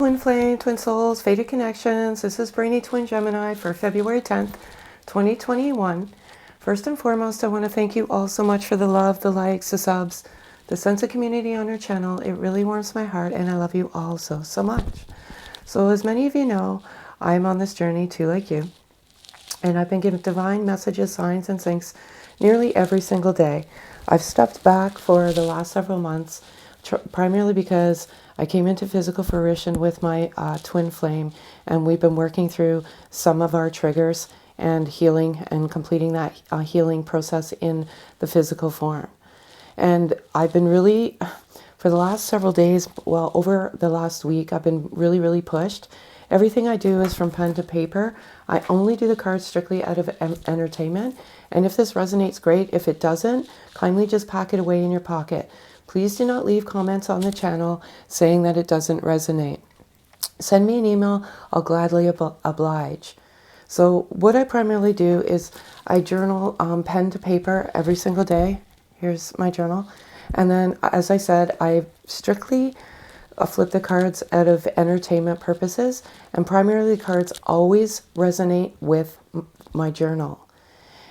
Twin Flame, Twin Souls, Fated Connections. This is Brainy Twin Gemini for February 10th, 2021. First and foremost, I want to thank you all so much for the love, the likes, the subs, the sense of community on our channel. It really warms my heart, and I love you all so, so much. So as many of you know, I'm on this journey too, like you. And I've been given divine messages, signs, and things nearly every single day. I've stepped back for the last several months, primarily because I came into physical fruition with my twin flame, and we've been working through some of our triggers and healing and completing that healing process in the physical form. And I've been really, for the last several days, well, over the last week, I've been really pushed. Everything I do is from pen to paper. I only do the cards strictly out of entertainment. And if this resonates, great. If it doesn't, kindly just pack it away in your pocket. Please do not leave comments on the channel saying that it doesn't resonate. Send me an email. I'll gladly oblige. So what I primarily do is I journal pen to paper every single day. Here's my journal. And then, as I said, I strictly flip the cards out of entertainment purposes, and primarily the cards always resonate with my journal.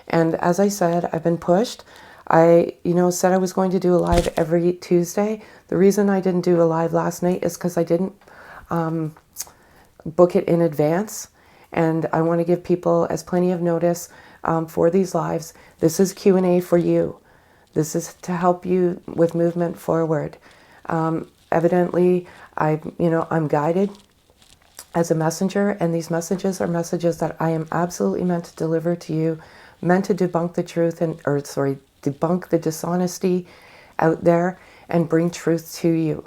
And as I said, I've been pushed. I, said I was going to do a live every Tuesday. The reason I didn't do a live last night is because I didn't book it in advance. And I want to give people as plenty of notice for these lives. This is Q&A for you. This is to help you with movement forward. Evidently, I'm guided as a messenger, and these messages are messages that I am absolutely meant to deliver to you, meant to debunk the truth debunk the dishonesty out there and bring truth to you.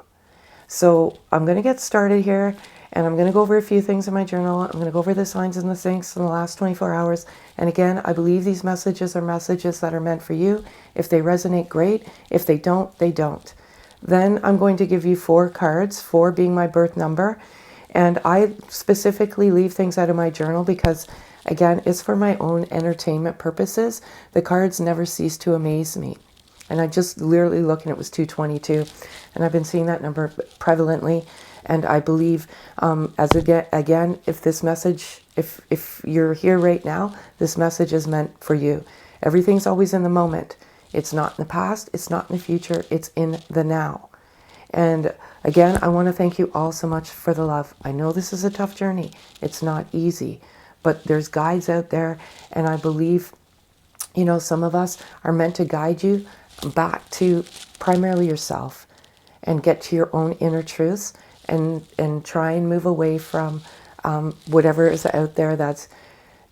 So I'm going to get started here, and I'm going to go over a few things in my journal. I'm going to go over the signs and the things in the last 24 hours. And again, I believe these messages are messages that are meant for you. If they resonate, great. If they don't, they don't. Then I'm going to give you 4 cards, 4 being my birth number. And I specifically leave things out of my journal because, again, it's for my own entertainment purposes. The cards never cease to amaze me. And I just literally looked, and it was 222. And I've been seeing that number prevalently. And I believe, again, if this message, if you're here right now, this message is meant for you. Everything's always in the moment. It's not in the past, it's not in the future, it's in the now. And again, I want to thank you all so much for the love. I know this is a tough journey. It's not easy, but there's guides out there, and I believe, some of us are meant to guide you back to primarily yourself and get to your own inner truths and try and move away from whatever is out there that's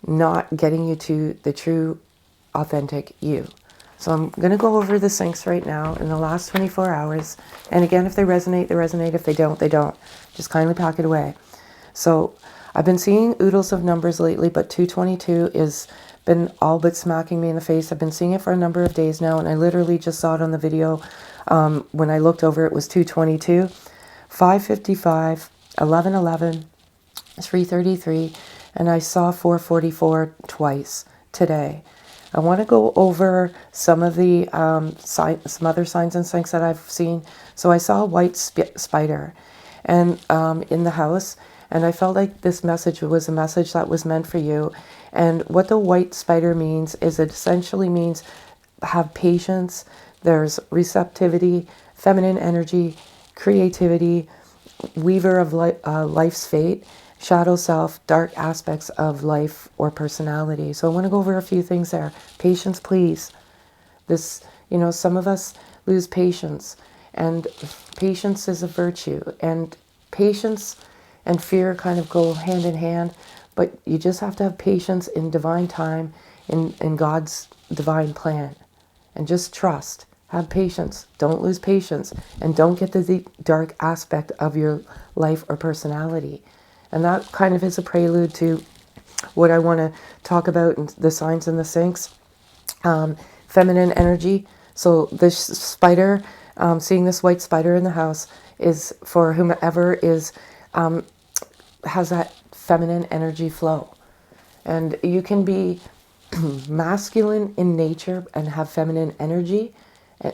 not getting you to the true, authentic you. So I'm going to go over the syncs right now in the last 24 hours. And again, if they resonate, they resonate. If they don't, they don't. Just kindly pack it away. So I've been seeing oodles of numbers lately, but 222 has been all but smacking me in the face. I've been seeing it for a number of days now, and I literally just saw it on the video. When I looked over, it was 222, 555, 1111, 333, and I saw 444 twice today. I want to go over some of the some other signs and things that I've seen. So I saw a white spider and in the house, and I felt like this message was a message that was meant for you. And what the white spider means is it essentially means have patience. There's receptivity, feminine energy, creativity, weaver of life's fate, shadow self, dark aspects of life or personality. So I want to go over a few things there. Patience, please. This, some of us lose patience, and patience is a virtue, and patience and fear kind of go hand in hand, but you just have to have patience in divine time, in God's divine plan, and just trust. Have patience. Don't lose patience, and don't get the dark aspect of your life or personality. And that kind of is a prelude to what I want to talk about in the signs and the syncs. Feminine energy. So this spider, seeing this white spider in the house, is for whomever is has that feminine energy flow. And you can be masculine in nature and have feminine energy.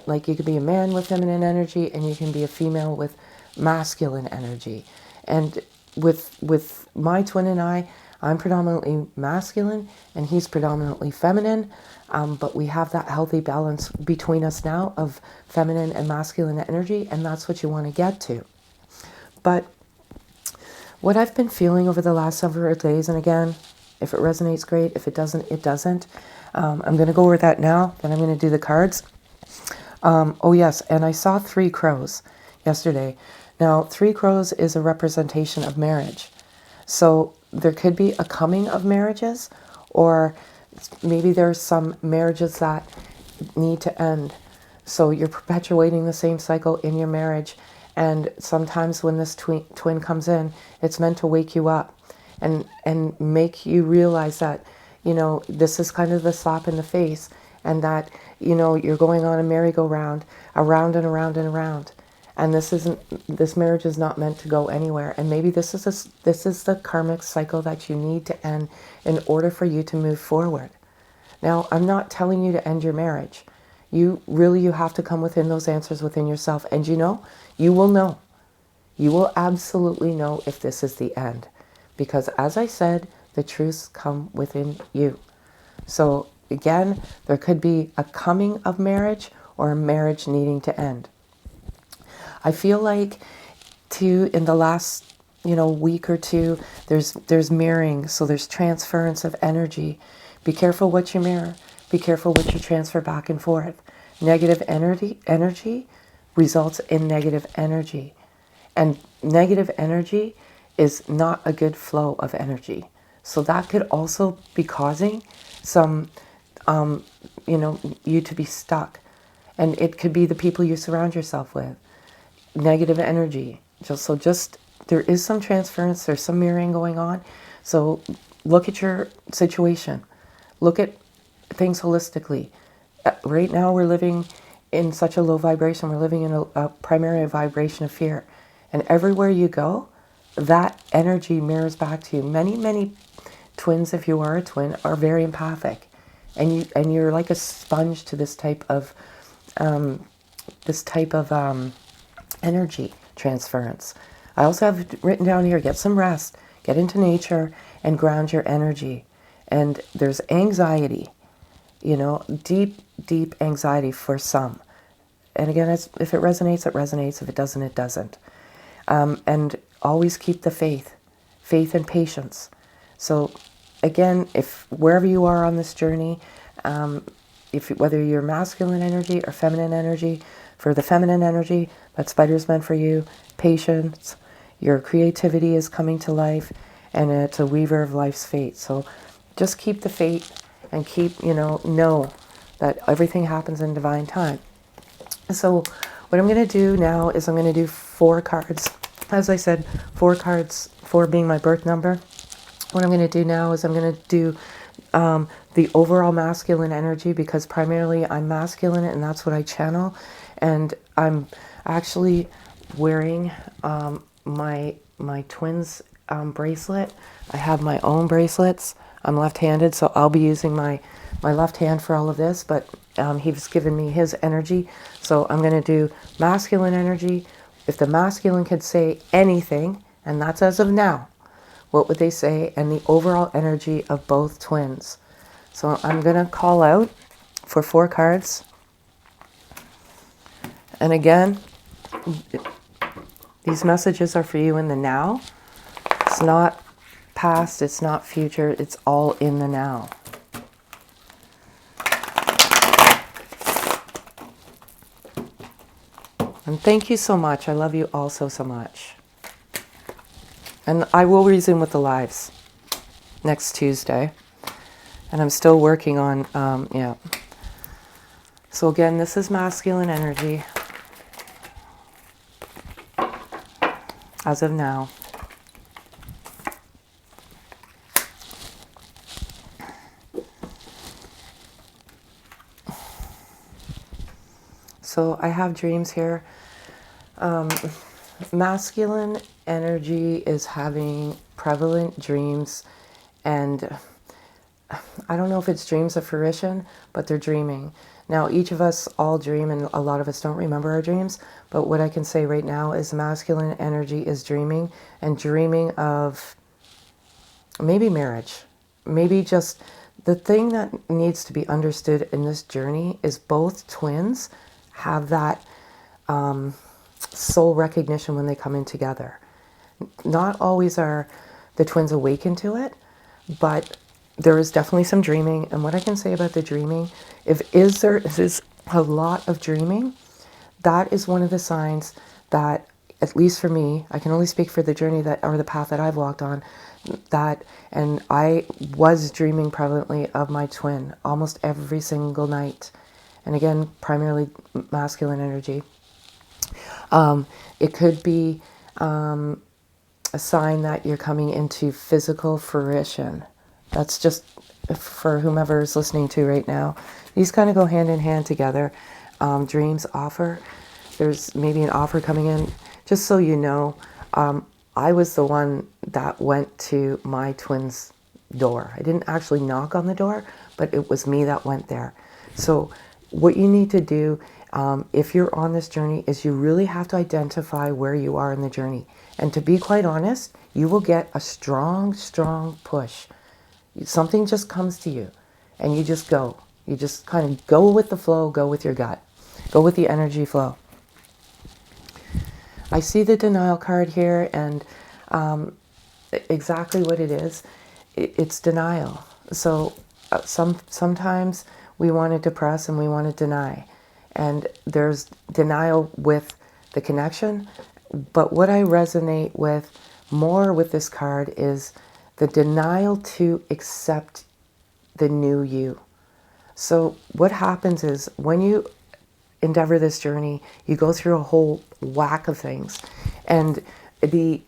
Like you could be a man with feminine energy, and you can be a female with masculine energy. And with my twin and I'm predominantly masculine and he's predominantly feminine, but we have that healthy balance between us now of feminine and masculine energy, and that's what you want to get to. But what I've been feeling over the last several days, and again, if it resonates, great. If it doesn't, it doesn't. I'm going to go over that now, then I'm going to do the cards. Oh yes, and I saw 3 crows yesterday. Now, 3 crows is a representation of marriage. So there could be a coming of marriages, or maybe there's some marriages that need to end. So you're perpetuating the same cycle in your marriage. And sometimes when this twin comes in, it's meant to wake you up and make you realize that, you know, this is kind of the slap in the face, and that, you know, you're going on a merry-go-round, around and around and around. And this marriage is not meant to go anywhere. And maybe this is the karmic cycle that you need to end in order for you to move forward. Now, I'm not telling you to end your marriage. You have to come within those answers within yourself. And you know. You will absolutely know if this is the end. Because as I said, the truths come within you. So again, there could be a coming of marriage or a marriage needing to end. I feel like too, in the last, week or two, there's mirroring. So there's transference of energy. Be careful what you mirror. Be careful what you transfer back and forth. Negative energy results in negative energy. And negative energy is not a good flow of energy. So that could also be causing some, you to be stuck. And it could be the people you surround yourself with. Negative energy. Just there is some transference, there's some mirroring going on. So look at your situation. Look at things holistically. Right now we're living in such a low vibration. We're living in a primary vibration of fear. And everywhere you go, that energy mirrors back to you. Many, many twins, if you are a twin, are very empathic. And you're like a sponge to this type of energy transference. I also have written down here, get some rest, get into nature, and ground your energy. And there's anxiety, deep, deep anxiety for some. And again, if it resonates, it resonates. If it doesn't, it doesn't. And always keep the faith and patience. So again, if wherever you are on this journey, whether you're masculine energy or feminine energy, for the feminine energy, that spider's meant for you. Patience, your creativity is coming to life, and it's a weaver of life's fate. So just keep the faith and keep, know that everything happens in divine time. So what I'm going to do now is I'm going to do 4 cards. As I said, 4 cards, 4 being my birth number. What I'm going to do now is I'm going to do the overall masculine energy, because primarily I'm masculine and that's what I channel. And I'm actually wearing my twins bracelet. I have my own bracelets. I'm left-handed, so I'll be using my left hand for all of this, but he's given me his energy. So I'm going to do masculine energy. If the masculine could say anything, and that's as of now, what would they say? And the overall energy of both twins. So I'm going to call out for 4 cards. And again, these messages are for you in the now. It's not past, it's not future, it's all in the now. And thank you so much. I love you all so much. And I will resume with the lives next Tuesday. And I'm still working on, So again, this is masculine energy as of now. So I have dreams here. Masculine energy is having prevalent dreams, and I don't know if it's dreams of fruition, but they're dreaming. Now, each of us all dream, and a lot of us don't remember our dreams, but what I can say right now is masculine energy is dreaming, and dreaming of maybe marriage. Maybe just the thing that needs to be understood in this journey is both twins have that soul recognition when they come in together. Not always are the twins awakened to it, but there is definitely some dreaming. And what I can say about the dreaming, if there is a lot of dreaming, that is one of the signs that, at least for me, I can only speak for the journey that, or the path that I've walked on, that, and I was dreaming prevalently of my twin almost every single night. And again, primarily masculine energy. It could be a sign that you're coming into physical fruition. That's just for whomever is listening to right now. These kind of go hand in hand together. Dreams offer. There's maybe an offer coming in. Just so you know, I was the one that went to my twin's door. I didn't actually knock on the door, but it was me that went there. So what you need to do, if you're on this journey, is you really have to identify where you are in the journey. And to be quite honest, you will get a strong, strong push. Something just comes to you and you just go. You just kind of go with the flow, go with your gut, go with the energy flow. I see the denial card here, and exactly what it is, it's denial. So sometimes we want to depress and we want to deny. And there's denial with the connection. But what I resonate with more with this card is the denial to accept the new you. So what happens is when you endeavor this journey, you go through a whole whack of things. And the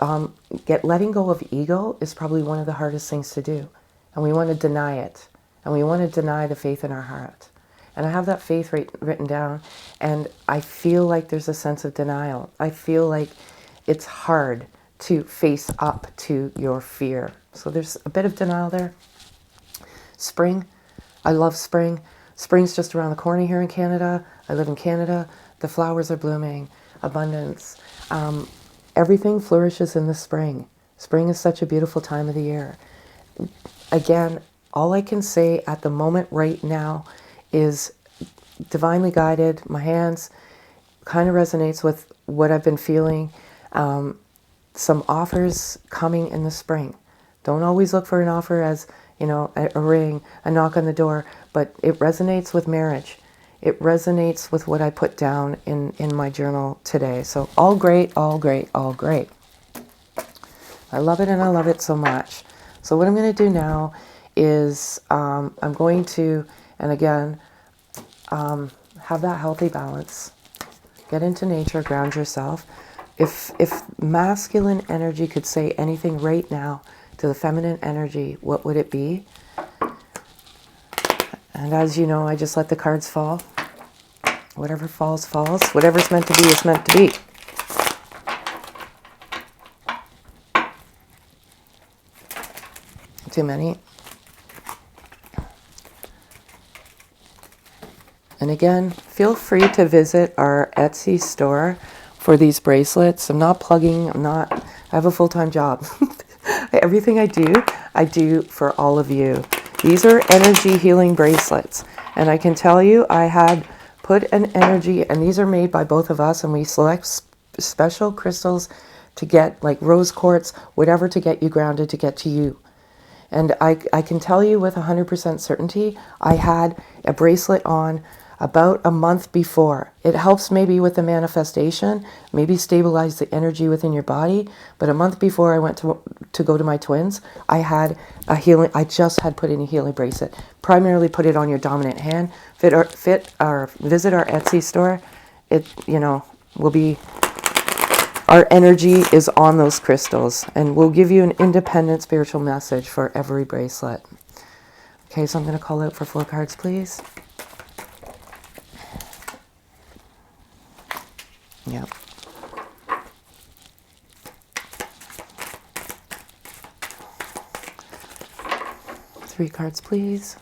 letting go of ego is probably one of the hardest things to do. And we want to deny it. And we want to deny the faith in our heart. And I have that faith written down, and I feel like there's a sense of denial. I feel like it's hard to face up to your fear. So there's a bit of denial there. Spring. I love spring. Spring's just around the corner here in Canada. I live in Canada. The flowers are blooming. Abundance. Everything flourishes in the spring. Spring is such a beautiful time of the year. Again, all I can say at the moment right now is divinely guided. My hands kind of resonates with what I've been feeling. Some offers coming in the spring. Don't always look for an offer as, you know, a ring, a knock on the door, but it resonates with marriage. It resonates with what I put down in my journal today. So all great, all great, all great. I love it, and I love it so much. So what I'm going to do now is I'm going to, and again, have that healthy balance. Get into nature, ground yourself. If masculine energy could say anything right now to the feminine energy, what would it be? And as you know, I just let the cards fall. Whatever falls, falls. Whatever's meant to be is meant to be. Too many. And again, feel free to visit our Etsy store for these bracelets. I'm not plugging, I have a full-time job. Everything I do for all of you. These are energy healing bracelets. And I can tell you, I had put an energy, and these are made by both of us, and we select special crystals to get, like rose quartz, whatever, to get you grounded, to get to you. And I can tell you with 100% certainty, I had a bracelet on about a month before. It helps maybe with the manifestation, maybe stabilize the energy within your body. But a month before I went to go to my twins, I had a healing, I just had put in a healing bracelet. Primarily put it on your dominant hand. Visit our Etsy store. It, you know, will be, our energy is on those crystals, and we'll give you an independent spiritual message for every bracelet. Okay, so I'm going to call out for 4 cards, please. Yep. Three cards, please.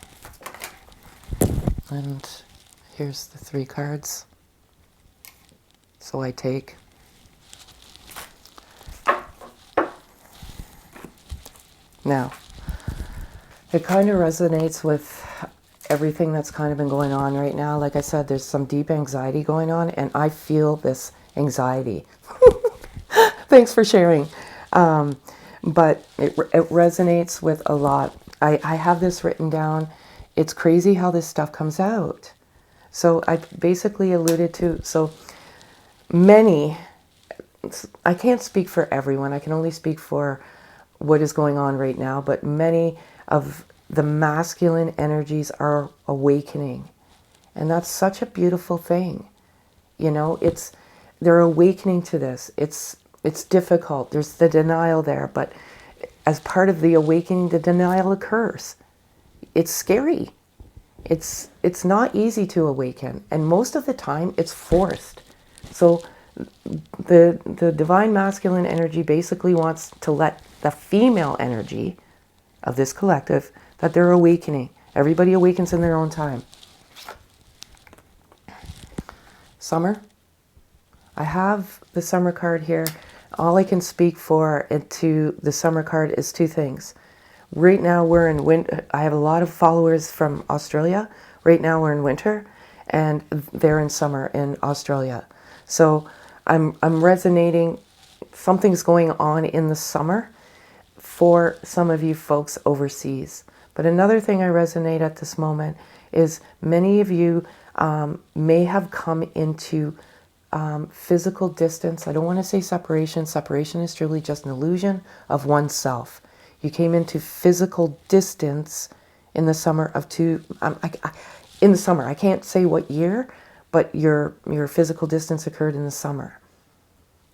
And Here's the 3 cards. So I take. Now, it kind of resonates with everything that's kind of been going on right now. Like I said, there's some deep anxiety going on, and I feel this anxiety. Thanks for sharing. But it resonates with a lot. I have this written down. It's crazy how this stuff comes out. So I basically alluded to, so many, I can't speak for everyone. I can only speak for what is going on right now, but many of the masculine energies are awakening. And that's such a beautiful thing. You know, they're awakening to this. It's difficult. There's the denial there, but as part of the awakening, the denial occurs. It's scary. It's not easy to awaken, and most of the time it's forced. So the divine masculine energy basically wants to let the female energy of this collective, that they're awakening. Everybody awakens in their own time. Summer. I have the summer card here. All I can speak for to the summer card is 2 things. Right now we're in winter. I have a lot of followers from Australia. Right now we're in winter, and they're in summer in Australia. So I'm resonating. Something's going on in the summer for some of you folks overseas. But another thing I resonate at this moment is many of you may have come into physical distance. I don't want to say separation. Separation is truly just an illusion of oneself. You came into physical distance in the summer of in the summer. I can't say what year, but your physical distance occurred in the summer.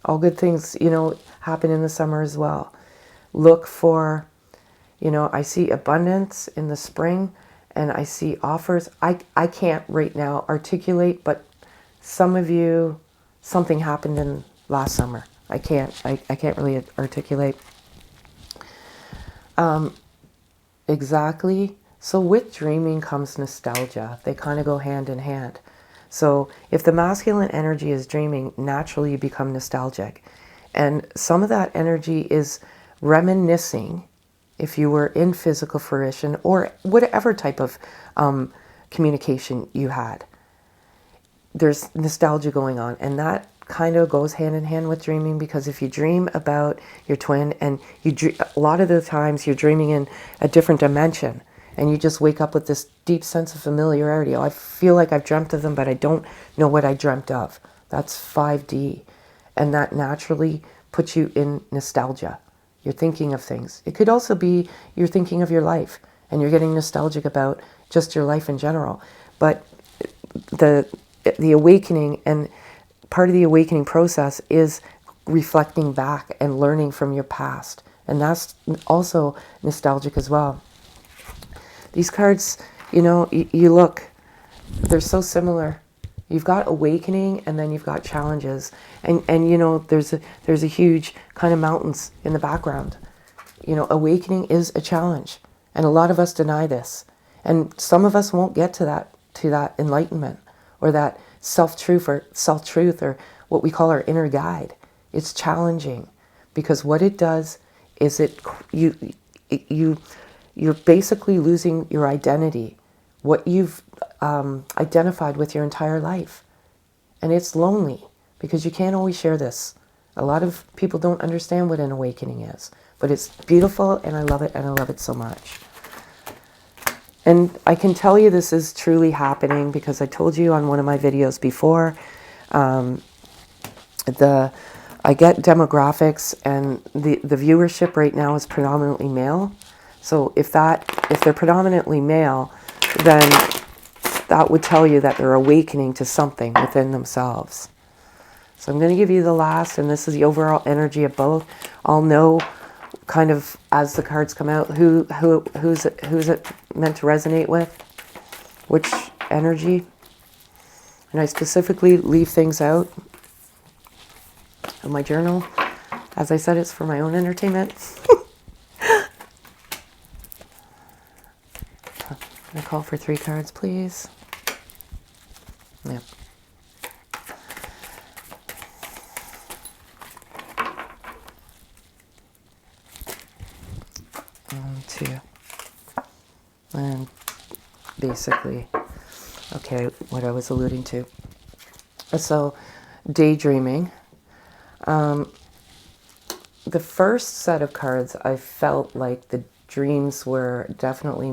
All good things, you know, happen in the summer as well. Look for, you know, I see abundance in the spring, and I see offers. I can't right now articulate, but some of you, something happened in last summer. I can't really articulate. Exactly. So with dreaming comes nostalgia. They kind of go hand in hand. So if the masculine energy is dreaming, naturally you become nostalgic. And some of that energy is reminiscing, if you were in physical fruition or whatever type of communication you had. There's nostalgia going on, and that kind of goes hand in hand with dreaming, because if you dream about your twin, and a lot of the times you're dreaming in a different dimension, and you just wake up with this deep sense of familiarity. Oh, I feel like I've dreamt of them, but I don't know what I dreamt of. That's 5D, and that naturally puts you in nostalgia. You're thinking of things. It could also be you're thinking of your life, and you're getting nostalgic about just your life in general. But the awakening, and part of the awakening process is reflecting back and learning from your past. And that's also nostalgic as well. These cards, you know, you look, they're so similar. You've got awakening, and then you've got challenges. And you know, there's a huge kind of mountains in the background. You know, awakening is a challenge. And a lot of us deny this. And some of us won't get to that enlightenment, or that self-truth or what we call our inner guide. It's challenging, because what it does is you're basically losing your identity, what you've identified with your entire life. And it's lonely, because you can't always share this. A lot of people don't understand what an awakening is, but it's beautiful, and I love it, and I love it so much. And I can tell you this is truly happening, because I told you on one of my videos before, I get demographics, and the viewership right now is predominantly male. So if they're predominantly male, then that would tell you that they're awakening to something within themselves. So I'm going to give you the last, and this is the overall energy of both. I'll know kind of as the cards come out who's it meant to resonate with, which energy. And I specifically leave things out of my journal. As I said, it's for my own entertainment. I'm going to call for 3 cards, please. Yep. Two. And basically, okay, what I was alluding to. So, daydreaming. The first set of cards, I felt like the dreams were definitely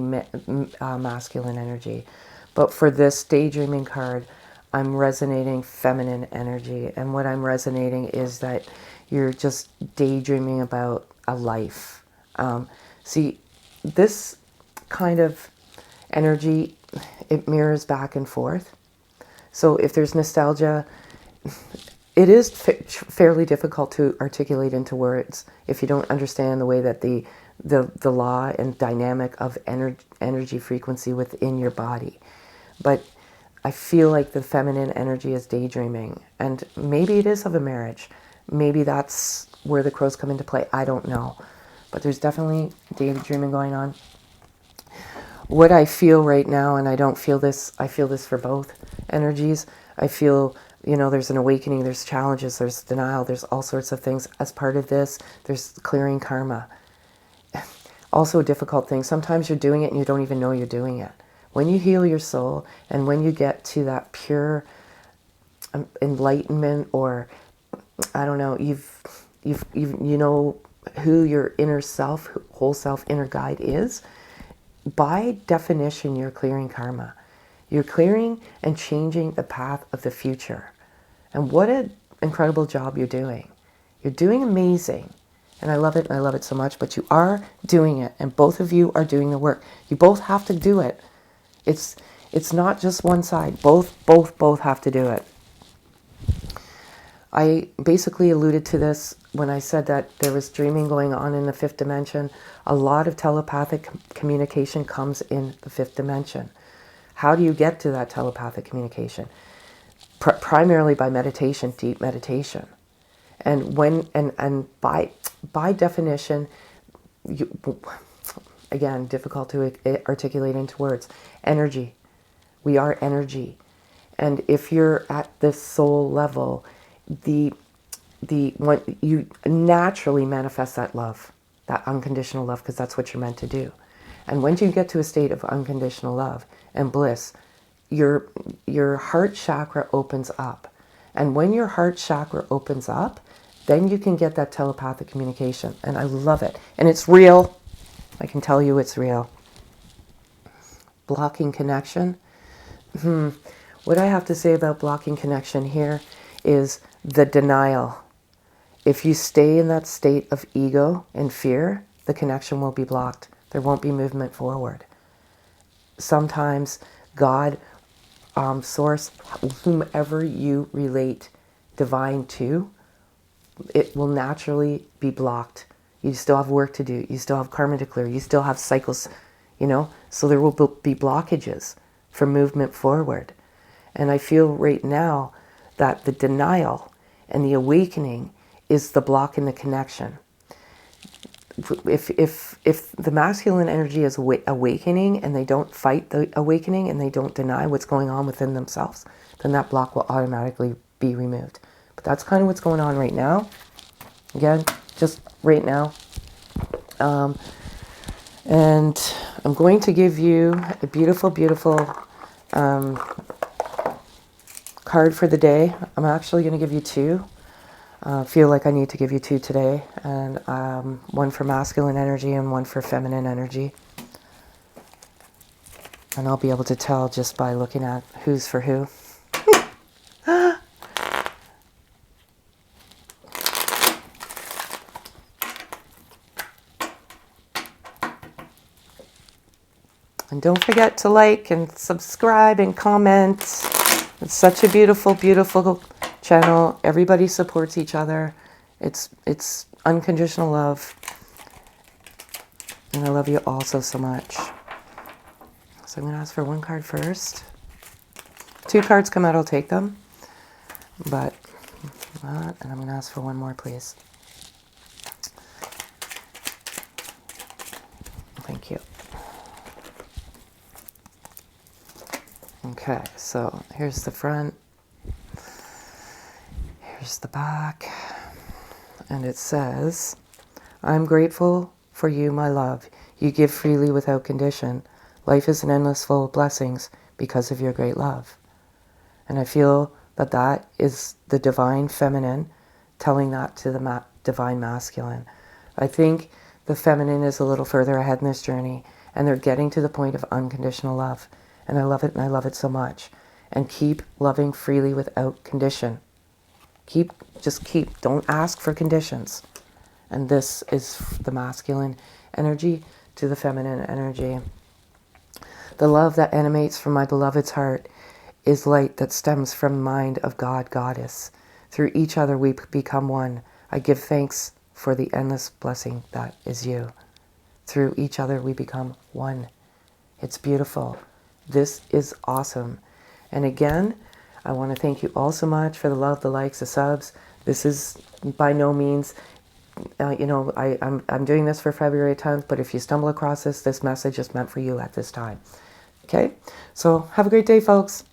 masculine energy. But for this daydreaming card, I'm resonating feminine energy. And what I'm resonating is that you're just daydreaming about a life. See, this kind of energy, it mirrors back and forth. So if there's nostalgia, it is fairly difficult to articulate into words if you don't understand the way that the law and dynamic of energy frequency within your body. But I feel like the feminine energy is daydreaming, and maybe it is of a marriage. Maybe that's where the crows come into play. I don't know. But there's definitely daydreaming going on. What I feel right now, and I don't feel this, I feel this for both energies. I feel, there's an awakening, there's challenges, there's denial, there's all sorts of things. As part of this, there's clearing karma. Also a difficult thing. Sometimes you're doing it and you don't even know you're doing it. When you heal your soul and when you get to that pure enlightenment, or I don't know, you know who your inner self, whole self, inner guide is, by definition, you're clearing karma. You're clearing and changing the path of the future. And what an incredible job you're doing. You're doing amazing. And I love it, and I love it so much, but you are doing it, and both of you are doing the work. You both have to do it. It's not just one side. Both have to do it. I basically alluded to this when I said that there was dreaming going on in the fifth dimension. A lot of telepathic communication comes in the fifth dimension. How do you get to that telepathic communication? Primarily by meditation, deep meditation. And by definition, again, difficult to articulate into words, energy. We are energy. And if you're at this soul level, when you naturally manifest that love, that unconditional love, because that's what you're meant to do. And when you get to a state of unconditional love and bliss, your heart chakra opens up. And when your heart chakra opens up, then you can get that telepathic communication. And I love it. And it's real. I can tell you it's real. Blocking connection. What I have to say about blocking connection here is the denial. If you stay in that state of ego and fear, the connection will be blocked. There won't be movement forward. Sometimes God, source, whomever you relate divine to, it will naturally be blocked. You still have work to do. You still have karma to clear. You still have cycles, so there will be blockages for movement forward. And I feel right now that the denial and the awakening is the block in the connection. If the masculine energy is awakening and they don't fight the awakening and they don't deny what's going on within themselves, then that block will automatically be removed. But that's kind of what's going on right now. Again, just right now. And I'm going to give you a beautiful, beautiful card for the day. I'm actually going to give you two. Feel like I need to give you two today, and one for masculine energy and one for feminine energy. And I'll be able to tell just by looking at who's for who. And don't forget to like and subscribe and comment. It's such a beautiful, beautiful channel. Everybody supports each other. It's unconditional love. And I love you all so much. So I'm going to ask for one card first. Two cards come out, I'll take them. But, and I'm going to ask for one more, please. Thank you. Okay, so here's the front. Here's the back. And it says, I'm grateful for you, my love. You give freely without condition. Life is an endless flow of blessings because of your great love. And I feel that that is the divine feminine telling that to the divine masculine. I think the feminine is a little further ahead in this journey, and they're getting to the point of unconditional love. And I love it, and I love it so much. And keep loving freely without condition. Just keep. Don't ask for conditions. And this is the masculine energy to the feminine energy. The love that emanates from my beloved's heart is light that stems from the mind of God, Goddess. Through each other we become one. I give thanks for the endless blessing that is you. Through each other we become one. It's beautiful. This is awesome. And again, I want to thank you all so much for the love, the likes, the subs. This is by no means, I'm doing this for February 10th, but if you stumble across this message is meant for you at this time. Okay? So have a great day, folks.